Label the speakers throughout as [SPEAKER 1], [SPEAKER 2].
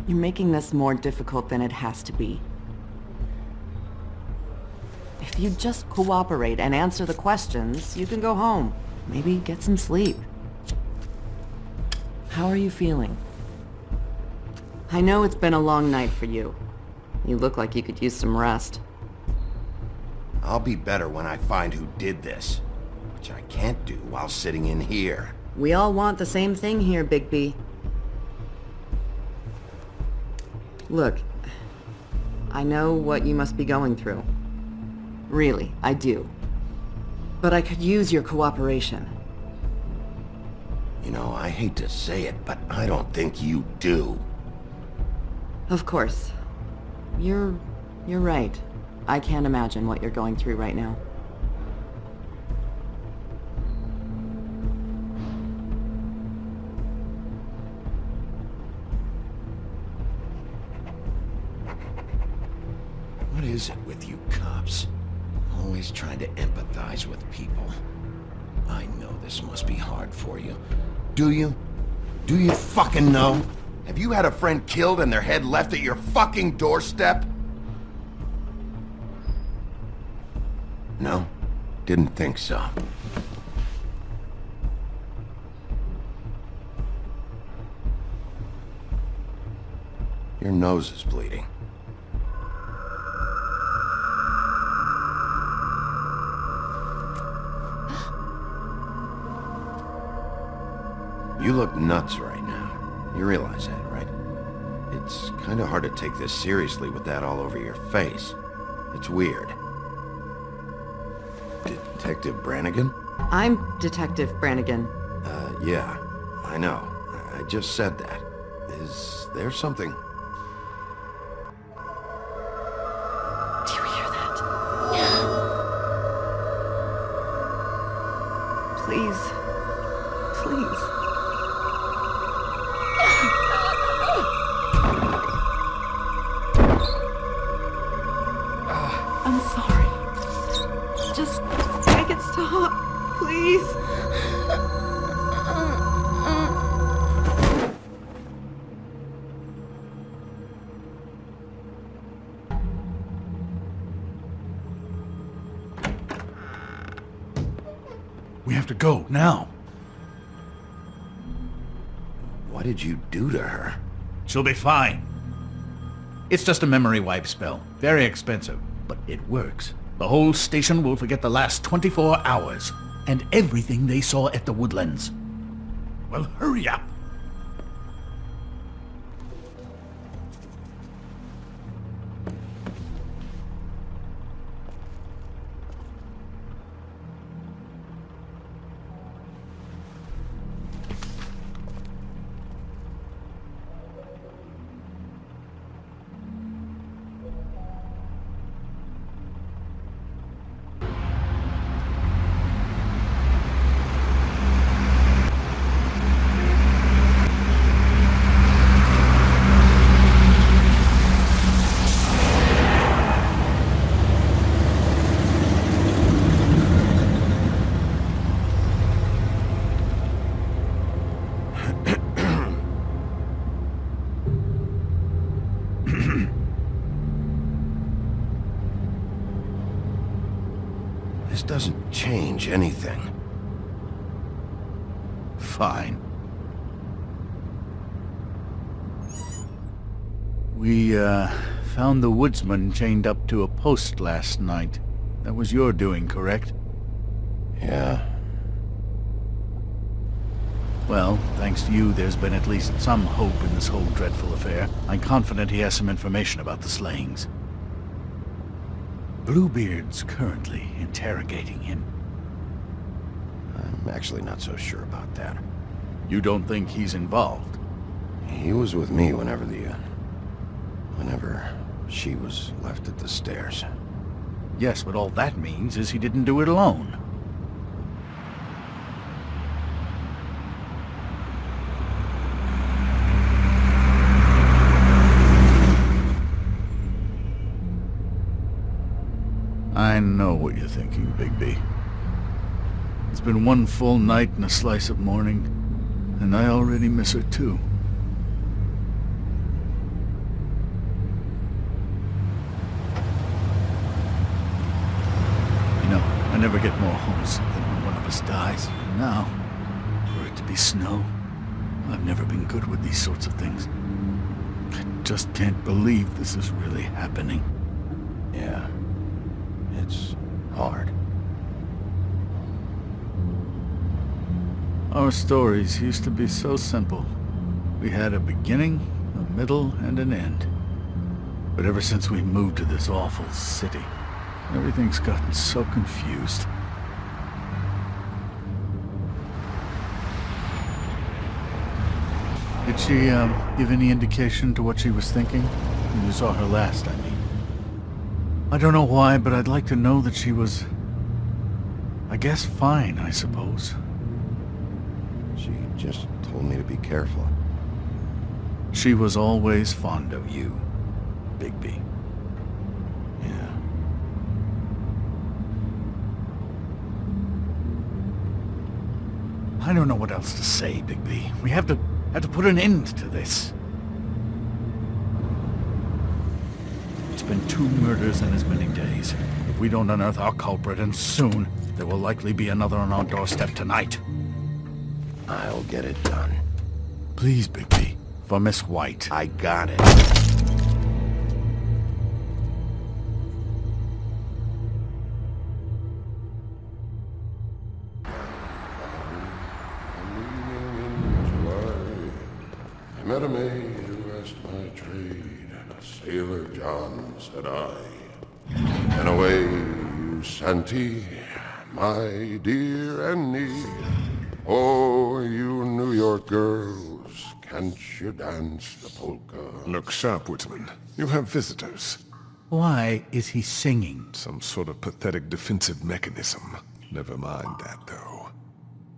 [SPEAKER 1] You're making this more difficult than it has to be. If you just cooperate and answer the questions, you can go home. Maybe get some sleep. How are you feeling? I know it's been a long night for you. You look like you could use some rest.
[SPEAKER 2] I'll be better when I find who did this, which I can't do while sitting in here.
[SPEAKER 1] We all want the same thing here, Bigby. Look, I know what you must be going through. Really, I do. But I could use your cooperation.
[SPEAKER 2] You know, I hate to say it, but I don't think you do.
[SPEAKER 1] Of course. You're right. I can't imagine what you're going through right now.
[SPEAKER 2] What is it with you cops? Always trying to empathize with people. I know this must be hard for you. Do you? Do you fucking know? Have you had a friend killed and their head left at your fucking doorstep? No? Didn't think so. Your nose is bleeding. You look nuts right now. You realize that, right? It's kind of hard to take this seriously with that all over your face. It's weird. Detective Brannigan?
[SPEAKER 1] I'm Detective Brannigan.
[SPEAKER 2] Yeah. I know. I just said that. Is there something...
[SPEAKER 1] Do you hear that? Please. Please. I'm sorry. Just make it stop, please.
[SPEAKER 3] We have to go, now.
[SPEAKER 2] What did you do to her?
[SPEAKER 3] She'll be fine. It's just a memory wipe spell. Very expensive, but it works. The whole station will forget the last 24 hours, and everything they saw at the Woodlands. Well, hurry up.
[SPEAKER 2] This doesn't change anything.
[SPEAKER 3] Fine. We, found the woodsman chained up to a post last night. That was your doing, correct?
[SPEAKER 2] Yeah.
[SPEAKER 3] Well, thanks to you, there's been at least some hope in this whole dreadful affair. I'm confident he has some information about the slayings. Bluebeard's currently interrogating him.
[SPEAKER 2] I'm actually not so sure about that.
[SPEAKER 3] You don't think he's involved?
[SPEAKER 2] He was with me whenever she was left at the stairs.
[SPEAKER 3] Yes, but all that means is he didn't do it alone. I know what you're thinking, Bigby. It's been one full night and a slice of morning, and I already miss her too. never get more homesick than when one of us dies. And now, for it to be snow, I've never been good with these sorts of things. I just can't believe this is really happening.
[SPEAKER 2] Yeah. It's hard.
[SPEAKER 3] Our stories used to be so simple. We had a beginning, a middle, and an end. But ever since we moved to this awful city, everything's gotten so confused. Did she, give any indication to what she was thinking? When you saw her last, I mean. I don't know why, but I'd like to know that she was... I guess fine, I suppose.
[SPEAKER 2] She just told me to be careful.
[SPEAKER 3] She was always fond of you, Bigby.
[SPEAKER 2] Yeah.
[SPEAKER 3] I don't know what else to say, Bigby. We have to put an end to this. It's been 2 murders in as many days. If we don't unearth our culprit, and soon, there will likely be another on our doorstep tonight.
[SPEAKER 2] I'll get it done.
[SPEAKER 3] Please, Bigby. For Miss White.
[SPEAKER 2] I got it.
[SPEAKER 4] I met a maid who asked my trade. Sailor John, said I. And away you Santi, my dear Annie. Oh, you New York girls, can't you dance the polka?
[SPEAKER 5] Look sharp, Whitman. You have visitors.
[SPEAKER 3] Why is he singing?
[SPEAKER 5] Some sort of pathetic defensive mechanism. Never mind that, though.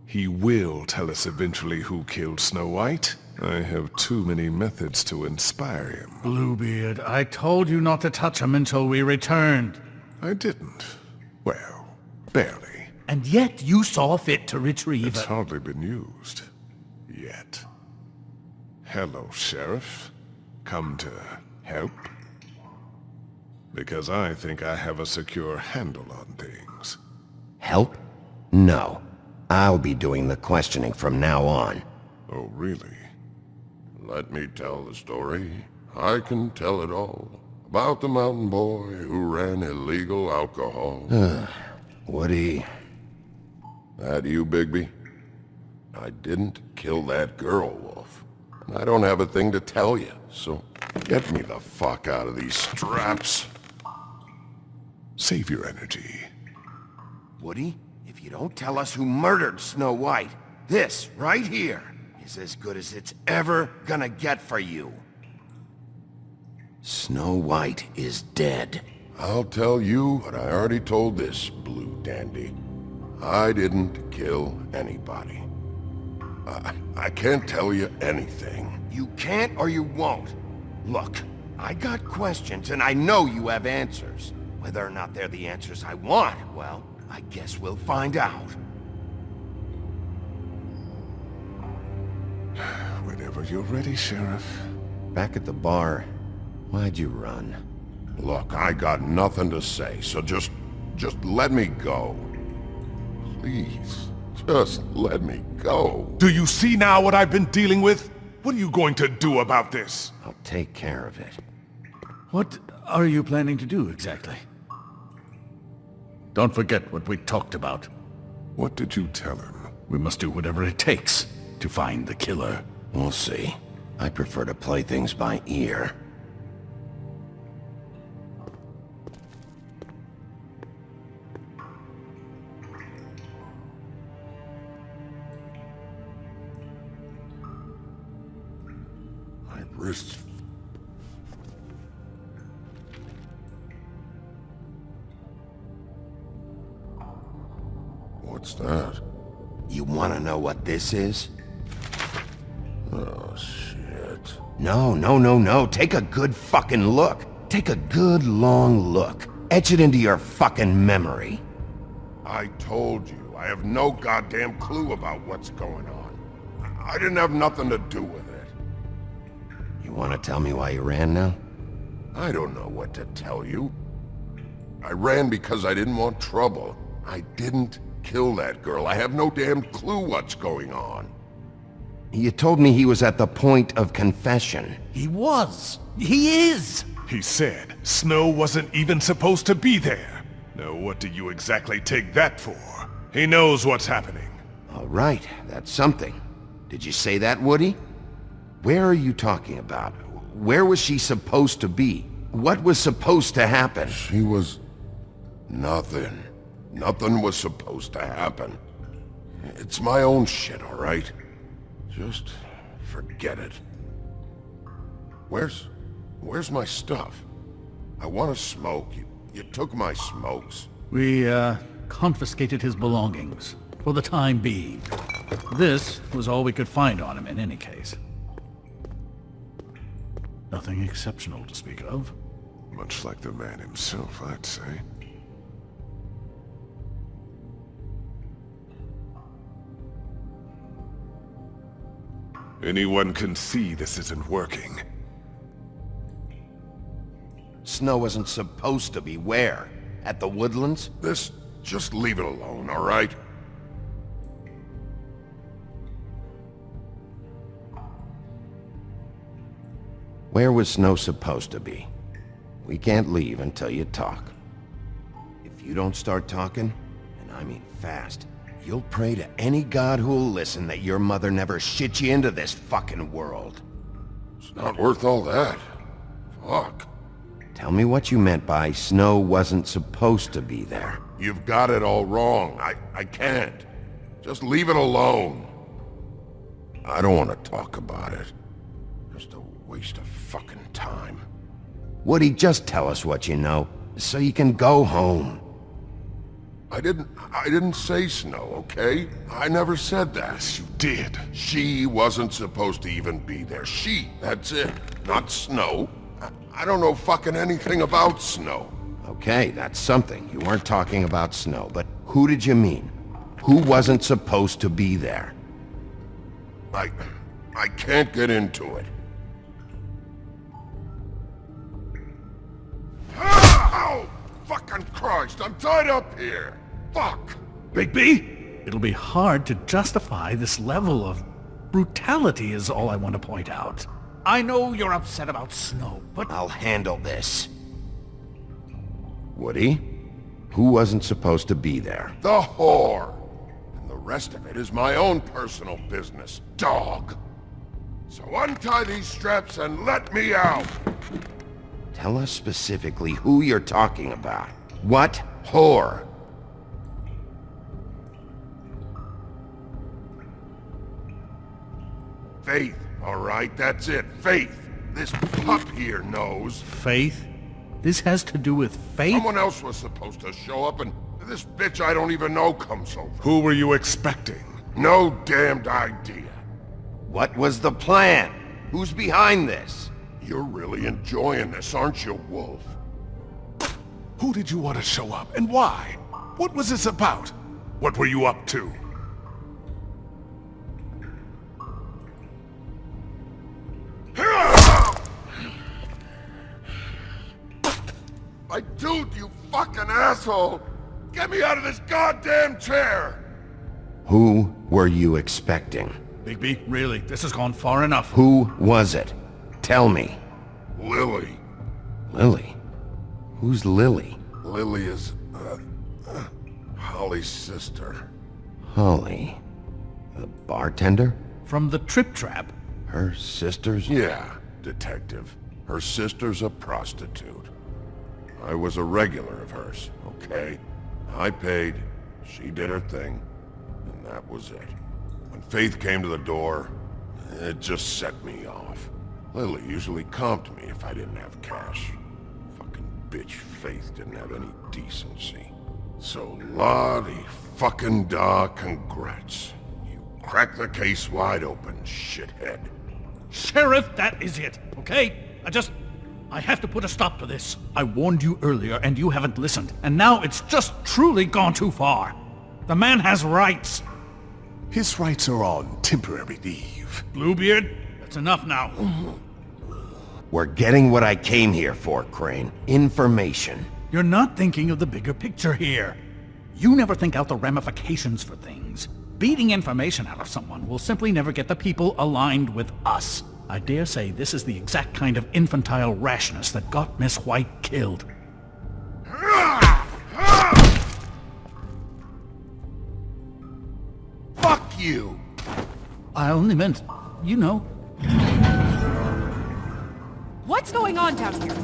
[SPEAKER 5] He will tell us eventually who killed Snow White. I have too many methods to inspire him.
[SPEAKER 3] Bluebeard, I told you not to touch him until we returned.
[SPEAKER 5] I didn't. Well, barely.
[SPEAKER 3] And yet you saw fit to retrieve
[SPEAKER 5] It's
[SPEAKER 3] it.
[SPEAKER 5] hardly been used. Yet. Hello, Sheriff. Come to help? Because I think I have a secure handle on things.
[SPEAKER 2] Help? No. I'll be doing the questioning from now on.
[SPEAKER 5] Oh, really?
[SPEAKER 4] Let me tell the story. I can tell it all. About the mountain boy who ran illegal alcohol.
[SPEAKER 2] Woody...
[SPEAKER 4] That you, Bigby? I didn't kill that girl, Wolf. And I don't have a thing to tell you, so get me the fuck out of these straps.
[SPEAKER 5] Save your energy.
[SPEAKER 2] Woody, if you don't tell us who murdered Snow White, this, right here, is as good as it's ever gonna get for you. Snow White is dead.
[SPEAKER 4] I'll tell you what I already told this blue dandy. I didn't kill anybody. I can't tell you anything.
[SPEAKER 2] You can't or you won't. Look, I got questions and I know you have answers. Whether or not they're the answers I want, well, I guess we'll find out.
[SPEAKER 5] Whenever you're ready, Sheriff.
[SPEAKER 2] Back at the bar, why'd you run?
[SPEAKER 4] Look, I got nothing to say, so just let me go. Please, just let me go.
[SPEAKER 5] Do you see now what I've been dealing with? What are you going to do about this?
[SPEAKER 2] I'll take care of it.
[SPEAKER 3] What are you planning to do exactly? Don't forget what we talked about.
[SPEAKER 5] What did you tell him?
[SPEAKER 3] We must do whatever it takes to find the killer.
[SPEAKER 2] We'll see. I prefer to play things by ear.
[SPEAKER 4] My wrists. What's that?
[SPEAKER 2] You want to know what this is?
[SPEAKER 4] Oh, shit.
[SPEAKER 2] No. Take a good fucking look. Take a good long look. Etch it into your fucking memory.
[SPEAKER 4] I told you, I have no goddamn clue about what's going on. I didn't have nothing to do with it.
[SPEAKER 2] You want to tell me why you ran now?
[SPEAKER 4] I don't know what to tell you. I ran because I didn't want trouble. I didn't kill that girl. I have no damn clue what's going on.
[SPEAKER 2] You told me he was at the point of confession.
[SPEAKER 3] He was. He is.
[SPEAKER 5] He said Snow wasn't even supposed to be there. Now what do you exactly take that for? He knows what's happening.
[SPEAKER 2] All right, that's something. Did you say that, Woody? Where are you talking about? Where was she supposed to be? What was supposed to happen?
[SPEAKER 4] She was... nothing. Nothing was supposed to happen. It's my own shit, all right? Just forget it. Where's my stuff? I want to smoke. You took my smokes.
[SPEAKER 3] We, confiscated his belongings. For the time being. This was all we could find on him in any case. Nothing exceptional to speak of.
[SPEAKER 5] Much like the man himself, I'd say. Anyone can see this isn't working.
[SPEAKER 2] Snow wasn't supposed to be where? At the Woodlands?
[SPEAKER 4] Just leave it alone, all right?
[SPEAKER 2] Where was Snow supposed to be? We can't leave until you talk. If you don't start talking, and I mean fast, you'll pray to any god who'll listen that your mother never shit you into this fucking world.
[SPEAKER 4] It's not worth all that. Fuck.
[SPEAKER 2] Tell me what you meant by Snow wasn't supposed to be there.
[SPEAKER 4] You've got it all wrong. I can't. Just leave it alone. I don't want to talk about it. Just a waste of fucking time.
[SPEAKER 2] Woody, just tell us what you know, so you can go home.
[SPEAKER 4] I didn't say Snow, okay? I never said that.
[SPEAKER 5] Yes, you did.
[SPEAKER 4] She wasn't supposed to even be there. She, that's it. Not Snow. I don't know fucking anything about Snow.
[SPEAKER 2] Okay, that's something. You weren't talking about Snow, but who did you mean? Who wasn't supposed to be there?
[SPEAKER 4] I can't get into it. Oh, fucking Christ, I'm tied up here. Fuck.
[SPEAKER 3] Bigby? It'll be hard to justify this level of brutality is all I want to point out. I know you're upset about Snow, but...
[SPEAKER 2] I'll handle this. Woody? Who wasn't supposed to be there?
[SPEAKER 4] The whore. And the rest of it is my own personal business, dog. So untie these straps and let me out.
[SPEAKER 2] Tell us specifically who you're talking about. What whore?
[SPEAKER 4] Faith, all right? That's it. Faith. This pup here knows.
[SPEAKER 3] Faith? This has to do with faith?
[SPEAKER 4] Someone else was supposed to show up, and this bitch I don't even know comes over.
[SPEAKER 5] Who were you expecting?
[SPEAKER 4] No damned idea.
[SPEAKER 2] What was the plan? Who's behind this?
[SPEAKER 4] You're really enjoying this, aren't you, Wolf?
[SPEAKER 5] Who did you want to show up, and why? What was this about? What were you up to?
[SPEAKER 4] Dude, you fucking asshole! Get me out of this goddamn chair!
[SPEAKER 2] Who were you expecting?
[SPEAKER 3] Bigby, really, this has gone far enough.
[SPEAKER 2] Who was it? Tell me.
[SPEAKER 4] Lily.
[SPEAKER 2] Lily? Who's Lily?
[SPEAKER 4] Lily is, Holly's sister.
[SPEAKER 2] Holly. The bartender?
[SPEAKER 3] From the Trip Trap?
[SPEAKER 2] Her sister's?
[SPEAKER 4] Yeah, detective. Her sister's a prostitute. I was a regular of hers, okay? I paid, she did her thing, and that was it. When Faith came to the door, it just set me off. Lily usually comped me if I didn't have cash. Fucking bitch Faith didn't have any decency. So Lottie fucking da congrats. You cracked the case wide open, shithead.
[SPEAKER 3] Sheriff, that is it, okay? I have to put a stop to this. I warned you earlier and you haven't listened, and now it's just truly gone too far. The man has rights.
[SPEAKER 5] His rights are on temporary leave.
[SPEAKER 3] Bluebeard, that's enough now.
[SPEAKER 2] We're getting what I came here for, Crane. Information.
[SPEAKER 3] You're not thinking of the bigger picture here. You never think out the ramifications for things. Beating information out of someone will simply never get the people aligned with us. I dare say this is the exact kind of infantile rashness that got Miss White killed.
[SPEAKER 2] Fuck you!
[SPEAKER 3] I only meant, you know.
[SPEAKER 6] What's going on down here?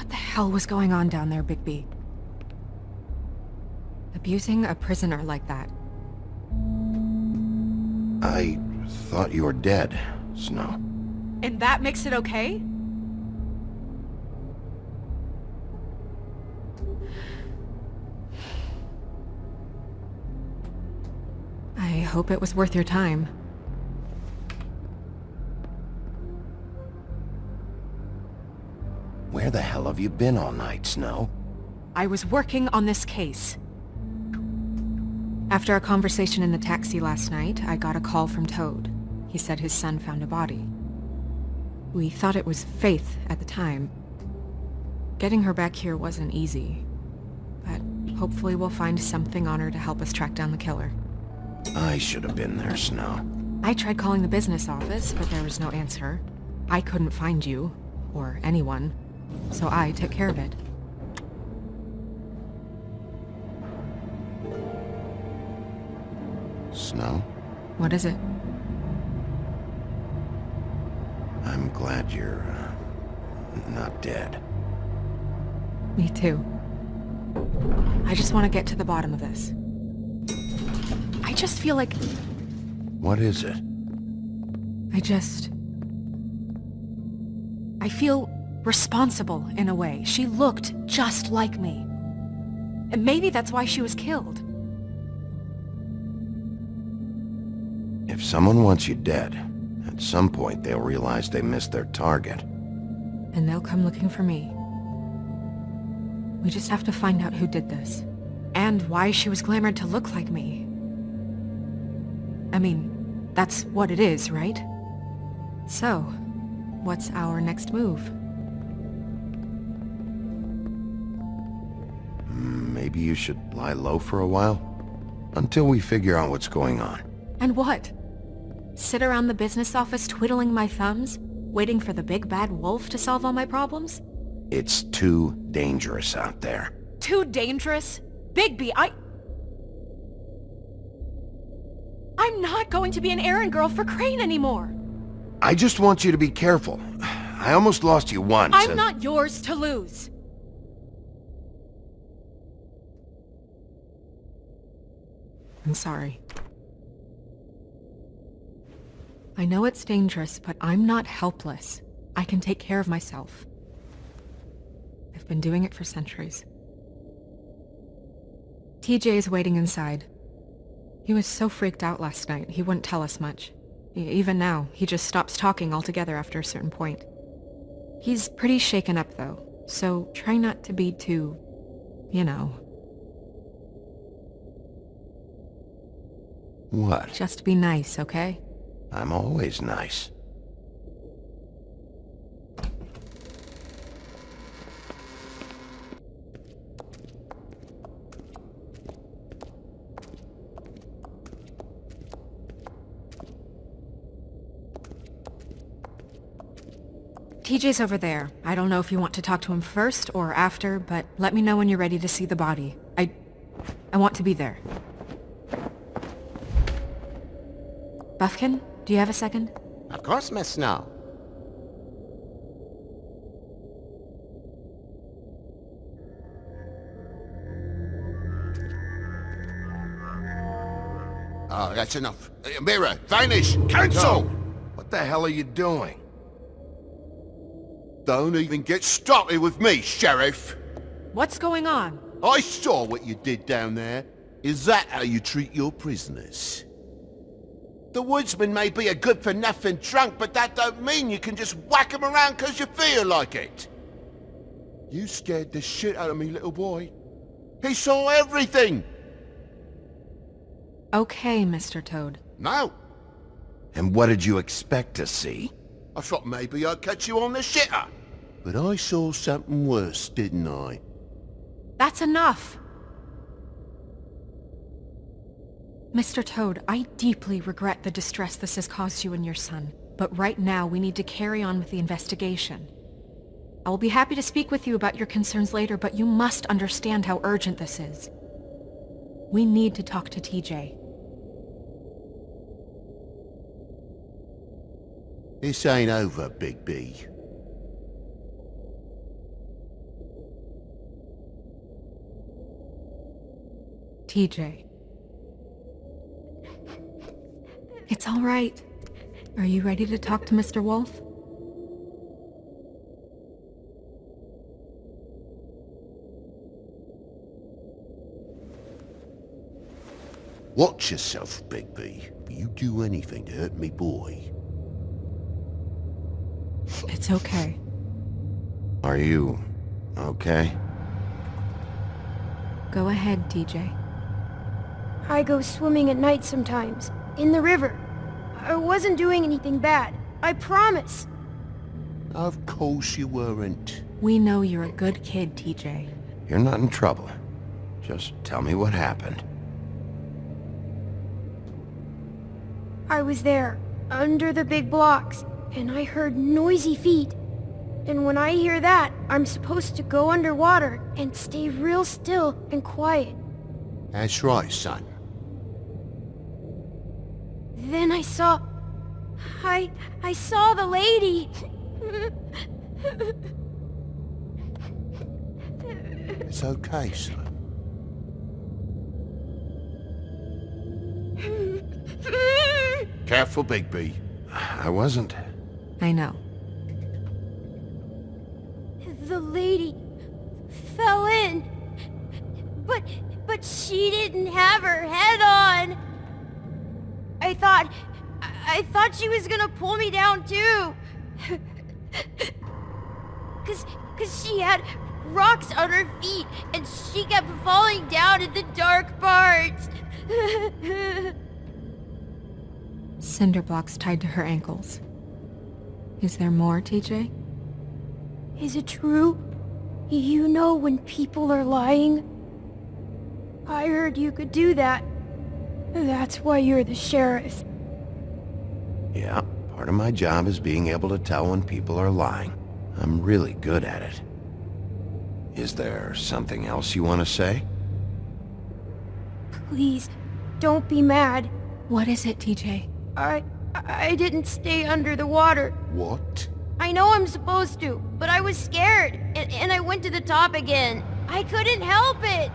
[SPEAKER 6] What the hell was going on down there, Bigby? Abusing a prisoner like that.
[SPEAKER 2] I thought you were dead, Snow.
[SPEAKER 6] And that makes it okay? I hope it was worth your time.
[SPEAKER 2] Where the hell have you been all night, Snow?
[SPEAKER 6] I was working on this case. After a conversation in the taxi last night, I got a call from Toad. He said his son found a body. We thought it was Faith at the time. Getting her back here wasn't easy, but hopefully we'll find something on her to help us track down the killer.
[SPEAKER 2] I should have been there, Snow.
[SPEAKER 6] I tried calling the business office, but there was no answer. I couldn't find you, or anyone, so I took care of it.
[SPEAKER 2] Snow?
[SPEAKER 6] What is it?
[SPEAKER 2] I'm glad you're, not dead.
[SPEAKER 6] Me too. I just want to get to the bottom of this. I just feel like...
[SPEAKER 2] What is it?
[SPEAKER 6] I feel responsible in a way. She looked just like me. And maybe that's why she was killed.
[SPEAKER 2] If someone wants you dead, at some point they'll realize they missed their target.
[SPEAKER 6] And they'll come looking for me. We just have to find out who did this. And why she was glamored to look like me. I mean, that's what it is, right? So, what's our next move?
[SPEAKER 2] Maybe you should lie low for a while? Until we figure out what's going on.
[SPEAKER 6] And what? Sit around the business office twiddling my thumbs, waiting for the big bad wolf to solve all my problems?
[SPEAKER 2] It's too dangerous out there.
[SPEAKER 6] Too dangerous? Bigby, I'm not going to be an errand girl for Crane anymore!
[SPEAKER 2] I just want you to be careful. I almost lost you once.
[SPEAKER 6] I'm not yours to lose! I'm sorry. I know it's dangerous, but I'm not helpless. I can take care of myself. I've been doing it for centuries. TJ is waiting inside. He was so freaked out last night, he wouldn't tell us much. Even now, he just stops talking altogether after a certain point. He's pretty shaken up, though, so try not to be too, you know.
[SPEAKER 2] What?
[SPEAKER 6] Just be nice, okay?
[SPEAKER 2] I'm always nice.
[SPEAKER 6] TJ's over there. I don't know if you want to talk to him first or after, but let me know when you're ready to see the body. I want to be there. Buffkin, do you have a second?
[SPEAKER 7] Of course, Miss Snow.
[SPEAKER 2] Oh, that's enough. Mira, vanish! Cancel! What the hell are you doing? Don't even get started with me, Sheriff!
[SPEAKER 6] What's going on?
[SPEAKER 2] I saw what you did down there. Is that how you treat your prisoners? The woodsman may be a good-for-nothing drunk, but that don't mean you can just whack him around because you feel like it. You scared the shit out of me, little boy. He saw everything!
[SPEAKER 6] Okay, Mr. Toad.
[SPEAKER 2] No.
[SPEAKER 8] And what did you expect to see?
[SPEAKER 2] I thought maybe I'd catch you on the shitter. But I saw something worse, didn't I?
[SPEAKER 6] That's enough! Mr. Toad, I deeply regret the distress this has caused you and your son, but right now we need to carry on with the investigation. I will be happy to speak with you about your concerns later, but you must understand how urgent this is. We need to talk to TJ.
[SPEAKER 2] This ain't over, Bigby.
[SPEAKER 6] TJ. It's all right. Are you ready to talk to Mr. Wolf?
[SPEAKER 2] Watch yourself, Bigby. You do anything to hurt me, boy.
[SPEAKER 6] It's okay.
[SPEAKER 8] Are you okay?
[SPEAKER 6] Go ahead, TJ.
[SPEAKER 9] I go swimming at night sometimes, in the river. I wasn't doing anything bad, I promise.
[SPEAKER 2] Of course you weren't.
[SPEAKER 6] We know you're a good kid, TJ.
[SPEAKER 8] You're not in trouble. Just tell me what happened.
[SPEAKER 9] I was there, under the big blocks, and I heard noisy feet. And when I hear that, I'm supposed to go underwater and stay real still and quiet.
[SPEAKER 2] That's right, son.
[SPEAKER 9] Then I saw the lady.
[SPEAKER 2] It's okay, son. Careful, Bigby.
[SPEAKER 8] I wasn't.
[SPEAKER 6] I know.
[SPEAKER 9] The lady fell in. But she didn't have her head on. I thought she was gonna pull me down too. Cause she had rocks on her feet and she kept falling down in the dark parts.
[SPEAKER 6] Cinder blocks tied to her ankles. Is there more, TJ?
[SPEAKER 9] Is it true? You know when people are lying? I heard you could do that. That's why you're the sheriff.
[SPEAKER 8] Yeah, part of my job is being able to tell when people are lying. I'm really good at it. Is there something else you want to say?
[SPEAKER 9] Please, don't be mad.
[SPEAKER 6] What is it, TJ?
[SPEAKER 9] I didn't stay under the water.
[SPEAKER 2] What?
[SPEAKER 9] I know I'm supposed to, but I was scared, and I went to the top again. I couldn't help it.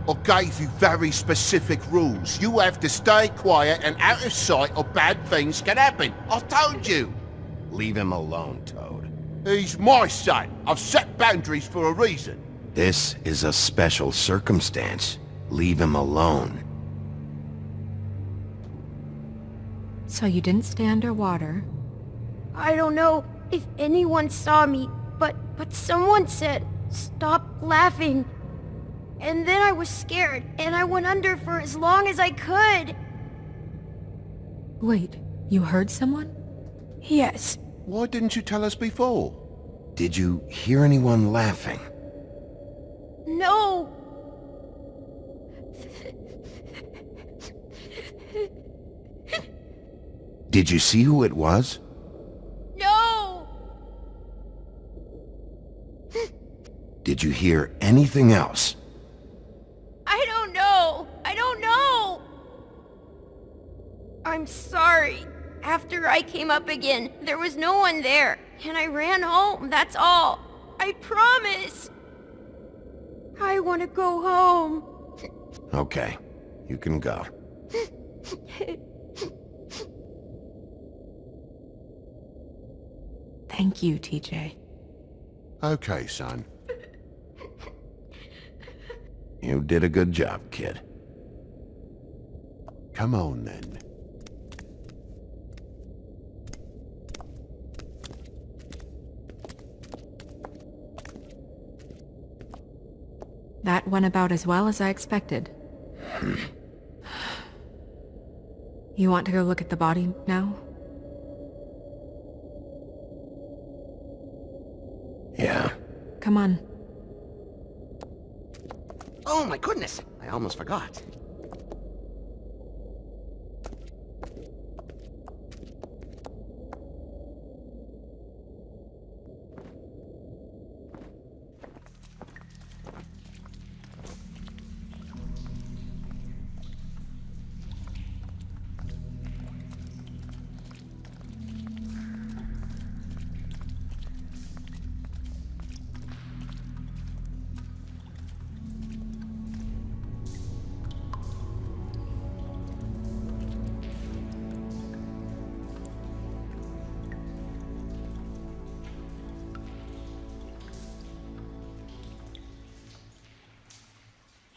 [SPEAKER 2] I gave you very specific rules. You have to stay quiet and out of sight or bad things can happen. I told you.
[SPEAKER 8] Leave him alone, Toad.
[SPEAKER 2] He's my son. I've set boundaries for a reason.
[SPEAKER 8] This is a special circumstance. Leave him alone.
[SPEAKER 6] So you didn't stay underwater.
[SPEAKER 9] I don't know if anyone saw me, but someone said, "Stop laughing." And then I was scared, and I went under for as long as I could.
[SPEAKER 6] Wait, you heard someone?
[SPEAKER 9] Yes.
[SPEAKER 2] Why didn't you tell us before?
[SPEAKER 8] Did you hear anyone laughing?
[SPEAKER 9] No.
[SPEAKER 8] Did you see who it was?
[SPEAKER 9] No.
[SPEAKER 8] Did you hear anything else?
[SPEAKER 9] I don't know. I'm sorry. After I came up again, there was no one there, and I ran home, that's all. I promise. I want to go home.
[SPEAKER 8] Okay, you can go.
[SPEAKER 6] Thank you, TJ.
[SPEAKER 8] Okay, son. You did a good job, kid. Come on, then.
[SPEAKER 6] That went about as well as I expected. You want to go look at the body now?
[SPEAKER 8] Yeah.
[SPEAKER 6] Come on.
[SPEAKER 7] Oh my goodness, I almost forgot.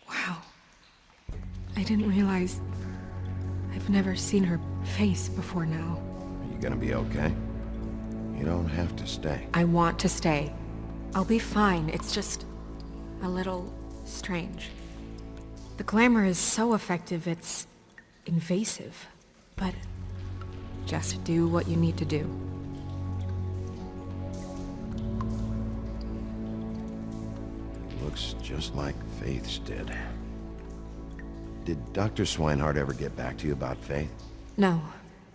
[SPEAKER 6] Wow. I didn't realize... I've never seen her face before now.
[SPEAKER 8] Are you gonna be okay? You don't have to stay.
[SPEAKER 6] I want to stay. I'll be fine. It's just... a little... strange. The glamour is so effective, it's... invasive. But... just do what you need to do.
[SPEAKER 8] Looks just like Faith's did. Did Dr. Swinehart ever get back to you about Faith?
[SPEAKER 6] No.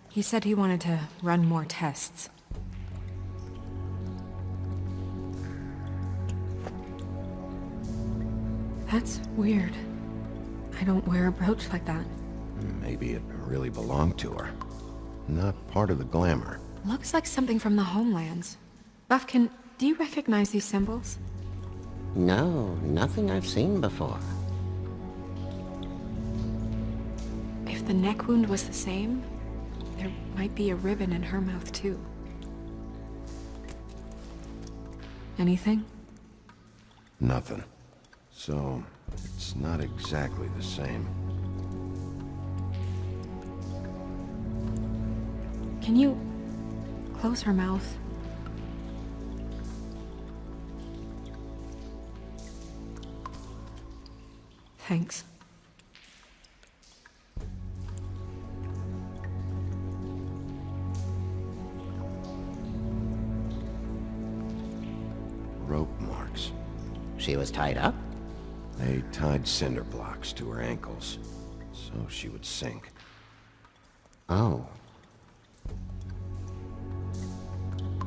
[SPEAKER 6] He said he wanted to run more tests. That's weird. I don't wear a brooch like that.
[SPEAKER 8] Maybe it really belonged to her. Not part of the glamour.
[SPEAKER 6] Looks like something from the homelands. Buffkin, do you recognize these symbols?
[SPEAKER 7] No, nothing I've seen before.
[SPEAKER 6] If the neck wound was the same, there might be a ribbon in her mouth too. Anything?
[SPEAKER 8] Nothing. So, it's not exactly the same.
[SPEAKER 6] Can you close her mouth? Thanks.
[SPEAKER 8] Rope marks.
[SPEAKER 7] She was tied up?
[SPEAKER 8] They tied cinder blocks to her ankles, so she would sink.
[SPEAKER 7] Oh.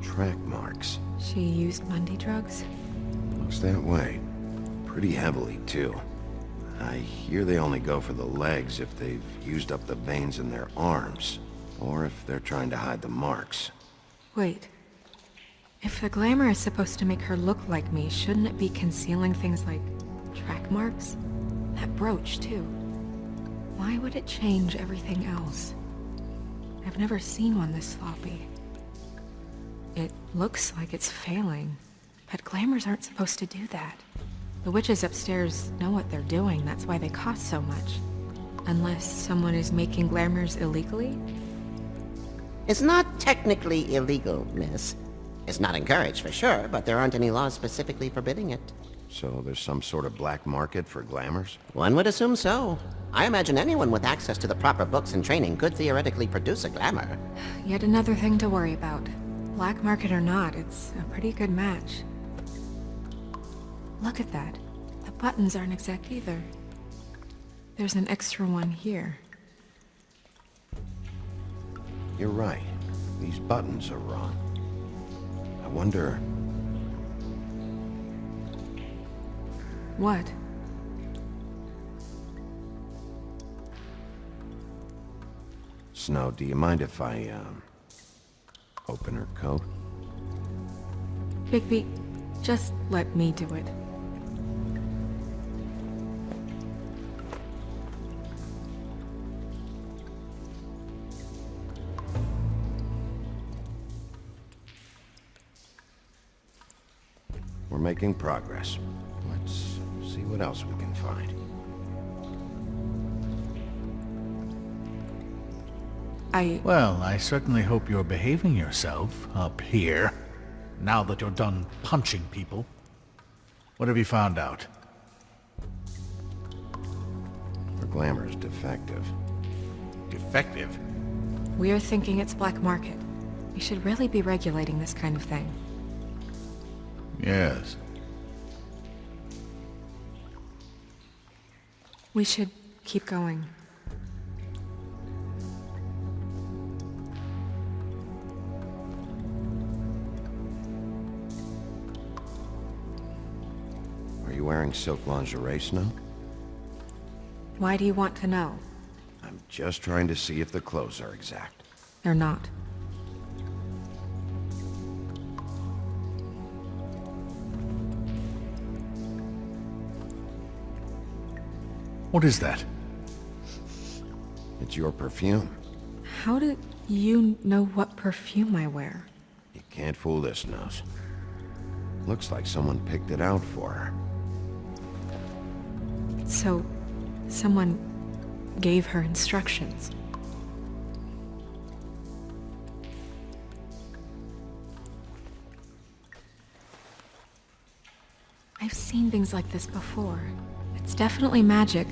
[SPEAKER 8] Track marks.
[SPEAKER 6] She used Mundy drugs?
[SPEAKER 8] Looks that way. Pretty heavily, too. I hear they only go for the legs if they've used up the veins in their arms, or if they're trying to hide the marks.
[SPEAKER 6] Wait. If the glamour is supposed to make her look like me, shouldn't it be concealing things like track marks? That brooch, too. Why would it change everything else? I've never seen one this sloppy. It looks like it's failing, but glamours aren't supposed to do that. The witches upstairs know what they're doing, that's why they cost so much. Unless someone is making glamours illegally?
[SPEAKER 7] It's not technically illegal, miss. It's not encouraged for sure, but there aren't any laws specifically forbidding it.
[SPEAKER 8] So there's some sort of black market for glamours?
[SPEAKER 7] One would assume so. I imagine anyone with access to the proper books and training could theoretically produce a glamour.
[SPEAKER 6] Yet another thing to worry about. Black market or not, it's a pretty good match. Look at that. The buttons aren't exact either. There's an extra one here.
[SPEAKER 8] You're right. These buttons are wrong. I wonder...
[SPEAKER 6] What?
[SPEAKER 8] Snow, do you mind if I, open her coat?
[SPEAKER 6] Bigby, just let me do it.
[SPEAKER 8] We're making progress. Let's see what else we can find.
[SPEAKER 3] Well, I certainly hope you're behaving yourself up here, now that you're done punching people. What have you found out?
[SPEAKER 8] Her glamour's defective.
[SPEAKER 3] Defective?
[SPEAKER 6] We're thinking it's black market. We should really be regulating this kind of thing.
[SPEAKER 3] Yes.
[SPEAKER 6] We should keep going.
[SPEAKER 8] Are you wearing silk lingerie, Snow?
[SPEAKER 6] Why do you want to know?
[SPEAKER 8] I'm just trying to see if the clothes are exact.
[SPEAKER 6] They're not.
[SPEAKER 3] What is that?
[SPEAKER 8] It's your perfume.
[SPEAKER 6] How did you know what perfume I wear?
[SPEAKER 8] You can't fool this nose. Looks like someone picked it out for her.
[SPEAKER 6] So, someone gave her instructions. I've seen things like this before. It's definitely magic,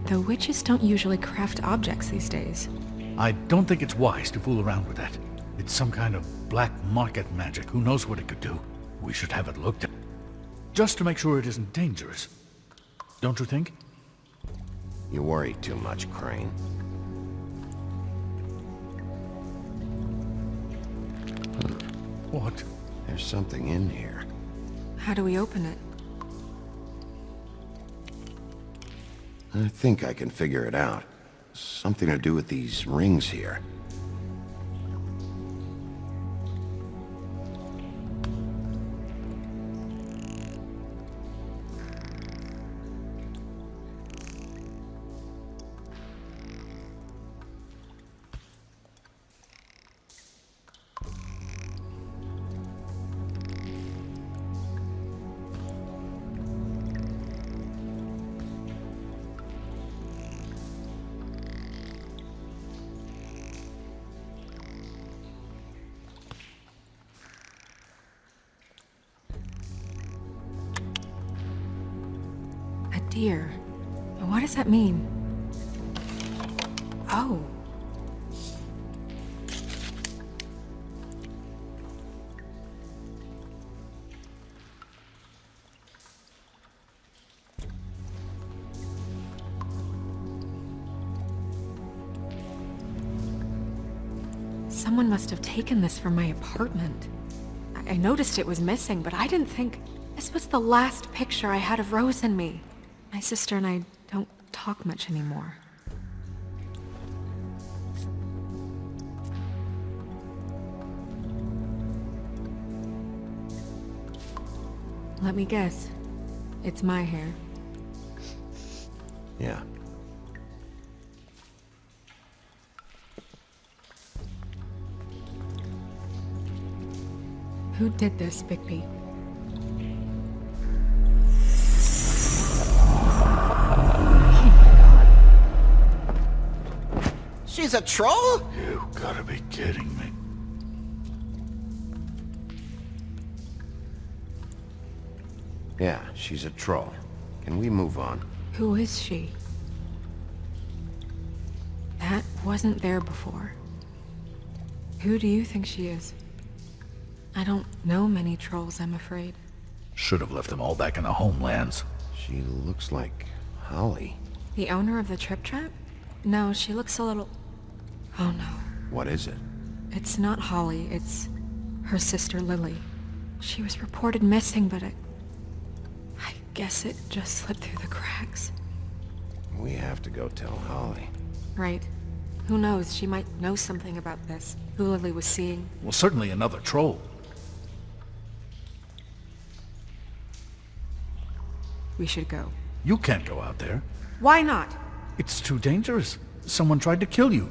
[SPEAKER 6] though witches don't usually craft objects these days.
[SPEAKER 3] I don't think it's wise to fool around with that. It's some kind of black market magic. Who knows what it could do? We should have it looked at. Just to make sure it isn't dangerous. Don't you think?
[SPEAKER 8] You worry too much, Crane.
[SPEAKER 3] What?
[SPEAKER 8] There's something in here.
[SPEAKER 6] How do we open it?
[SPEAKER 8] I think I can figure it out. Something to do with these rings here.
[SPEAKER 6] Dear, what does that mean? Oh. Someone must have taken this from my apartment. I noticed it was missing, but I didn't think this was the last picture I had of Rose and me. My sister and I don't talk much anymore. Let me guess. It's my hair.
[SPEAKER 8] Yeah.
[SPEAKER 6] Who did this, Bigby?
[SPEAKER 7] She's a troll?
[SPEAKER 3] You gotta be kidding me.
[SPEAKER 8] Yeah, she's a troll. Can we move on?
[SPEAKER 6] Who is she? That wasn't there before. Who do you think she is? I don't know many trolls, I'm afraid.
[SPEAKER 3] Should have left them all back in the homelands.
[SPEAKER 8] She looks like Holly.
[SPEAKER 6] The owner of the Trip Trap? No, she looks a little... Oh no.
[SPEAKER 8] What is it?
[SPEAKER 6] It's not Holly, it's her sister Lily. She was reported missing, but guess it just slipped through the cracks.
[SPEAKER 8] We have to go tell Holly.
[SPEAKER 6] Right. Who knows, she might know something about this. Who Lily was seeing.
[SPEAKER 3] Well, certainly another troll.
[SPEAKER 6] We should go.
[SPEAKER 3] You can't go out there.
[SPEAKER 6] Why not?
[SPEAKER 3] It's too dangerous. Someone tried to kill you.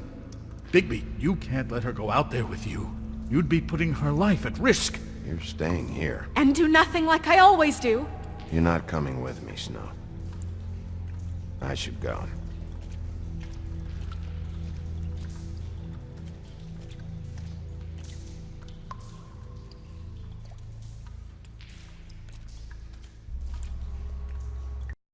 [SPEAKER 3] Bigby, you can't let her go out there with you. You'd be putting her life at risk.
[SPEAKER 8] You're staying here.
[SPEAKER 6] And do nothing like I always do.
[SPEAKER 8] You're not coming with me, Snow. I should go.